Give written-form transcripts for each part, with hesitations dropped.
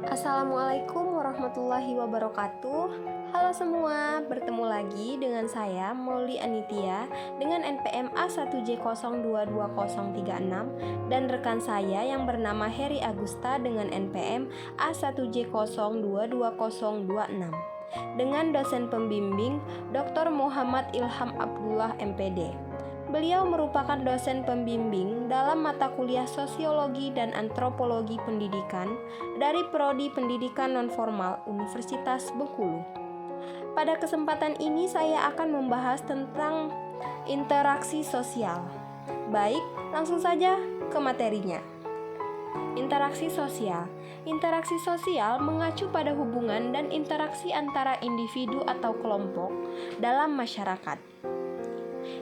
Assalamualaikum warahmatullahi wabarakatuh. Halo semua, bertemu lagi dengan saya Mauli Anitia dengan NPM A1J022036 dan rekan saya yang bernama Heri Agusta dengan NPM A1J022026 dengan dosen pembimbing Dr. Muhammad Ilham Abdullah MPD. Beliau merupakan dosen pembimbing dalam mata kuliah Sosiologi dan Antropologi Pendidikan dari Prodi Pendidikan Nonformal Universitas Bengkulu. Pada kesempatan ini saya akan membahas tentang interaksi sosial. Baik, langsung saja ke materinya. Interaksi sosial. Interaksi sosial mengacu pada hubungan dan interaksi antara individu atau kelompok dalam masyarakat.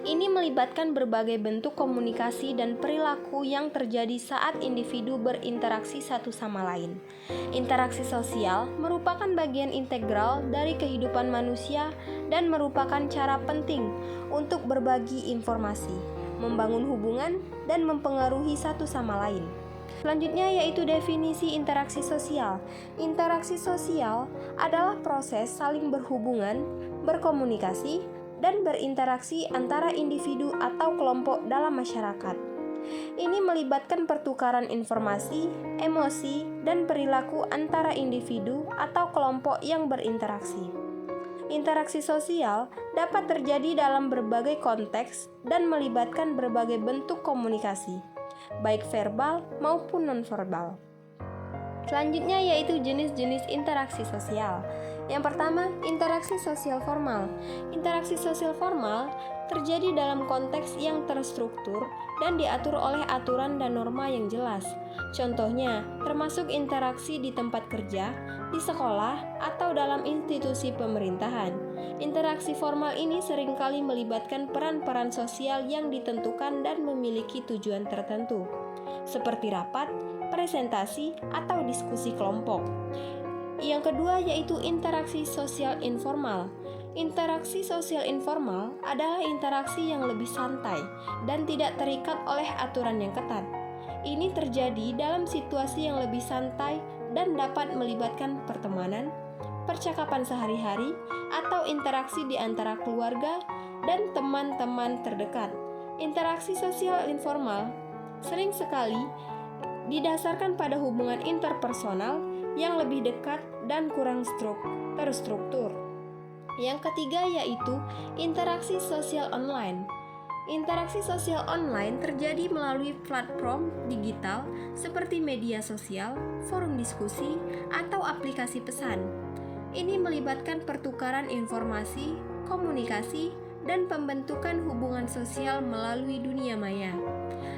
Ini melibatkan berbagai bentuk komunikasi dan perilaku yang terjadi saat individu berinteraksi satu sama lain. Interaksi sosial merupakan bagian integral dari kehidupan manusia dan merupakan cara penting untuk berbagi informasi, membangun hubungan, dan mempengaruhi satu sama lain. Selanjutnya yaitu definisi interaksi sosial. Interaksi sosial adalah proses saling berhubungan, berkomunikasi, dan berinteraksi antara individu atau kelompok dalam masyarakat. Ini melibatkan pertukaran informasi, emosi, dan perilaku antara individu atau kelompok yang berinteraksi. Interaksi sosial dapat terjadi dalam berbagai konteks dan melibatkan berbagai bentuk komunikasi, baik verbal maupun nonverbal. Selanjutnya yaitu jenis-jenis interaksi sosial. Yang pertama, interaksi sosial formal. Interaksi sosial formal terjadi dalam konteks yang terstruktur dan diatur oleh aturan dan norma yang jelas. Contohnya, termasuk interaksi di tempat kerja, di sekolah, atau dalam institusi pemerintahan. Interaksi formal ini seringkali melibatkan peran-peran sosial yang ditentukan dan memiliki tujuan tertentu, seperti rapat, presentasi, atau diskusi kelompok. Yang kedua yaitu interaksi sosial informal. Interaksi sosial informal adalah interaksi yang lebih santai dan tidak terikat oleh aturan yang ketat. Ini terjadi dalam situasi yang lebih santai dan dapat melibatkan pertemanan, percakapan sehari-hari, atau interaksi di antara keluarga dan teman-teman terdekat. Interaksi sosial informal sering sekali didasarkan pada hubungan interpersonal yang lebih dekat dan kurang terstruktur. Yang ketiga yaitu interaksi sosial online. Interaksi sosial online terjadi melalui platform digital seperti media sosial, forum diskusi, atau aplikasi pesan. Ini melibatkan pertukaran informasi, komunikasi, dan pembentukan hubungan sosial melalui dunia maya.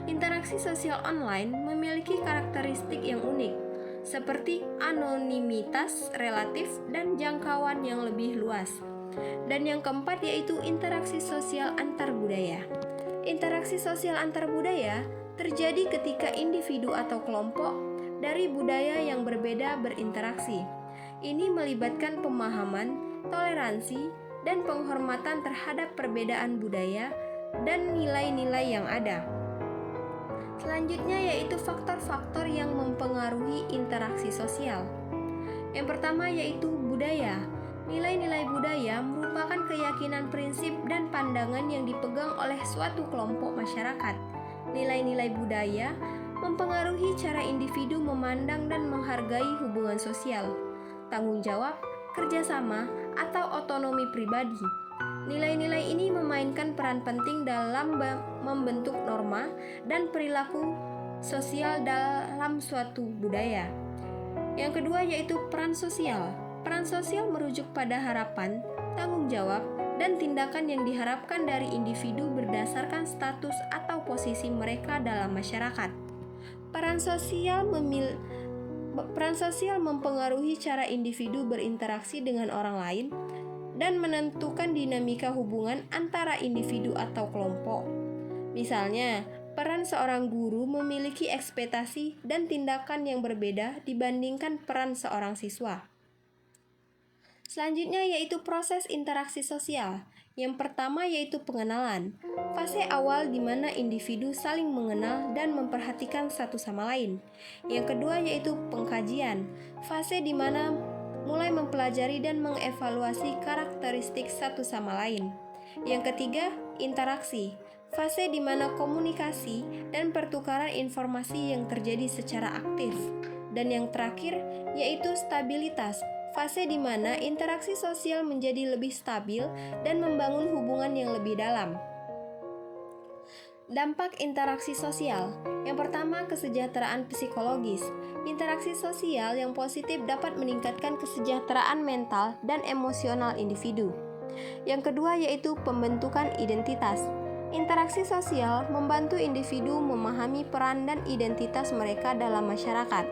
Interaksi sosial online memiliki karakteristik yang unik, seperti anonimitas relatif dan jangkauan yang lebih luas. Dan yang keempat yaitu interaksi sosial antar budaya. Interaksi sosial antar budaya terjadi ketika individu atau kelompok dari budaya yang berbeda berinteraksi. Ini melibatkan pemahaman, toleransi, dan penghormatan terhadap perbedaan budaya dan nilai-nilai yang ada. Selanjutnya yaitu faktor-faktor yang mempengaruhi interaksi sosial. Yang pertama yaitu budaya. Nilai-nilai budaya merupakan keyakinan prinsip dan pandangan yang dipegang oleh suatu kelompok masyarakat. Nilai-nilai budaya mempengaruhi cara individu memandang dan menghargai hubungan sosial, tanggung jawab, kerjasama, atau otonomi pribadi. Nilai-nilai ini memainkan peran penting dalam membentuk norma dan perilaku sosial dalam suatu budaya. Yang kedua yaitu peran sosial. Peran sosial merujuk pada harapan, tanggung jawab, dan tindakan yang diharapkan dari individu berdasarkan status atau posisi mereka dalam masyarakat. Peran sosial mempengaruhi cara individu berinteraksi dengan orang lain dan menentukan dinamika hubungan antara individu atau kelompok. Misalnya, peran seorang guru memiliki ekspektasi dan tindakan yang berbeda dibandingkan peran seorang siswa. Selanjutnya yaitu proses interaksi sosial. Yang pertama yaitu pengenalan, fase awal di mana individu saling mengenal dan memperhatikan satu sama lain. Yang kedua yaitu pengkajian, fase di mana mulai mempelajari dan mengevaluasi karakteristik satu sama lain. Yang ketiga, interaksi, fase di mana komunikasi dan pertukaran informasi yang terjadi secara aktif. Dan yang terakhir yaitu stabilitas, fase di mana interaksi sosial menjadi lebih stabil dan membangun hubungan yang lebih dalam. Dampak interaksi sosial. Yang pertama, kesejahteraan psikologis. Interaksi sosial yang positif dapat meningkatkan kesejahteraan mental dan emosional individu. Yang kedua yaitu pembentukan identitas. Interaksi sosial membantu individu memahami peran dan identitas mereka dalam masyarakat.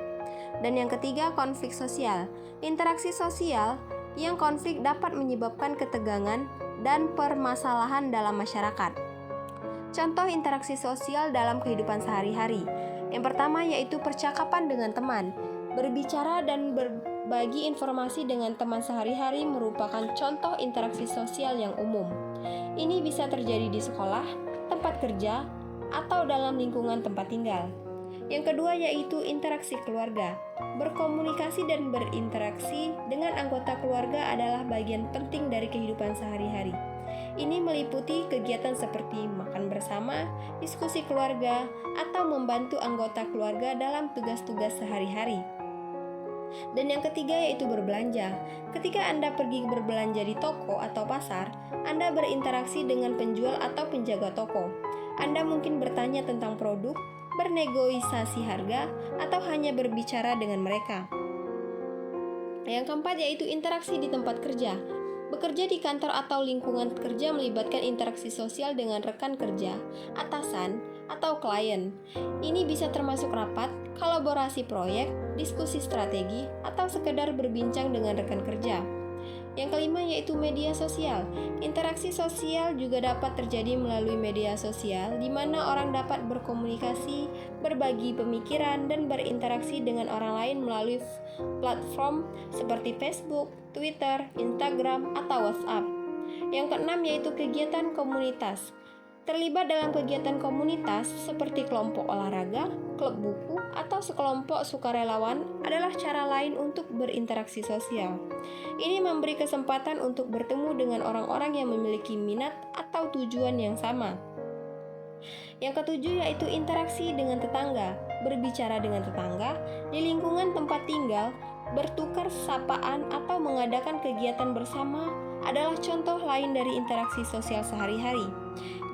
Dan yang ketiga, konflik sosial. Interaksi sosial yang konflik dapat menyebabkan ketegangan dan permasalahan dalam masyarakat. Contoh interaksi sosial dalam kehidupan sehari-hari. Yang pertama yaitu percakapan dengan teman. Berbicara dan berbagi informasi dengan teman sehari-hari merupakan contoh interaksi sosial yang umum. Ini bisa terjadi di sekolah, tempat kerja, atau dalam lingkungan tempat tinggal. Yang kedua yaitu interaksi keluarga. Berkomunikasi dan berinteraksi dengan anggota keluarga adalah bagian penting dari kehidupan sehari-hari. Ini meliputi kegiatan seperti makan bersama, diskusi keluarga, atau membantu anggota keluarga dalam tugas-tugas sehari-hari. Dan yang ketiga yaitu berbelanja. Ketika Anda pergi berbelanja di toko atau pasar, Anda berinteraksi dengan penjual atau penjaga toko. Anda mungkin bertanya tentang produk, bernegosiasi harga, atau hanya berbicara dengan mereka. Yang keempat yaitu interaksi di tempat kerja. Bekerja di kantor atau lingkungan kerja melibatkan interaksi sosial dengan rekan kerja, atasan, atau klien. Ini bisa termasuk rapat, kolaborasi proyek, diskusi strategi, atau sekedar berbincang dengan rekan kerja. Yang kelima yaitu media sosial. Interaksi sosial juga dapat terjadi melalui media sosial, di mana orang dapat berkomunikasi, berbagi pemikiran, dan berinteraksi dengan orang lain melalui platform seperti Facebook, Twitter, Instagram, atau WhatsApp. Yang keenam yaitu kegiatan komunitas. Terlibat dalam kegiatan komunitas seperti kelompok olahraga, klub buku, atau sekelompok sukarelawan adalah cara lain untuk berinteraksi sosial. Ini memberi kesempatan untuk bertemu dengan orang-orang yang memiliki minat atau tujuan yang sama. Yang ketujuh yaitu interaksi dengan tetangga. Berbicara dengan tetangga di lingkungan tempat tinggal, bertukar sapaan atau mengadakan kegiatan bersama adalah contoh lain dari interaksi sosial sehari-hari.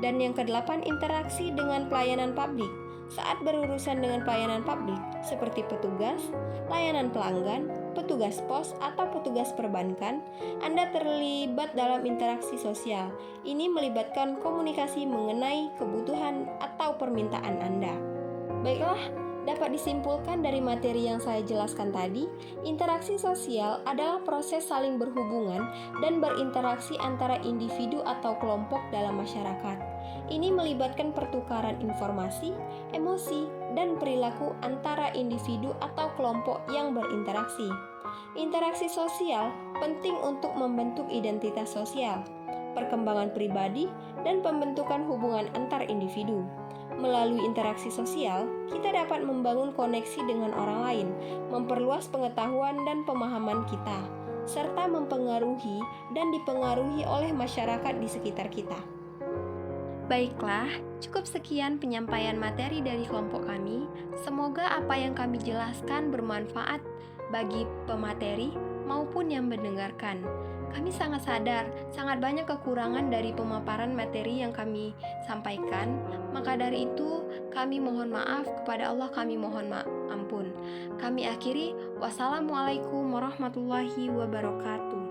Dan yang kedelapan, interaksi dengan pelayanan publik. Saat berurusan dengan pelayanan publik, seperti petugas, layanan pelanggan, petugas pos, atau petugas perbankan, Anda terlibat dalam interaksi sosial. Ini melibatkan komunikasi mengenai kebutuhan atau permintaan Anda. Baiklah, dapat disimpulkan dari materi yang saya jelaskan tadi, interaksi sosial adalah proses saling berhubungan dan berinteraksi antara individu atau kelompok dalam masyarakat. Ini melibatkan pertukaran informasi, emosi, dan perilaku antara individu atau kelompok yang berinteraksi. Interaksi sosial penting untuk membentuk identitas sosial, perkembangan pribadi, dan pembentukan hubungan antar individu. Melalui interaksi sosial, kita dapat membangun koneksi dengan orang lain, memperluas pengetahuan dan pemahaman kita, serta mempengaruhi dan dipengaruhi oleh masyarakat di sekitar kita. Baiklah, cukup sekian penyampaian materi dari kelompok kami. Semoga apa yang kami jelaskan bermanfaat bagi pemateri maupun yang mendengarkan. Kami sangat sadar, sangat banyak kekurangan dari pemaparan materi yang kami sampaikan. Maka dari itu, kami mohon maaf kepada Allah, kami mohon ampun. Kami akhiri, wassalamualaikum warahmatullahi wabarakatuh.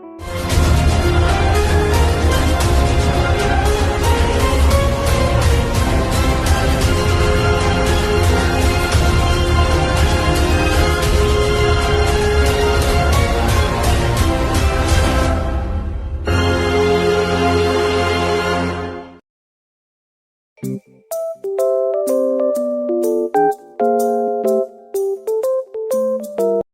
you.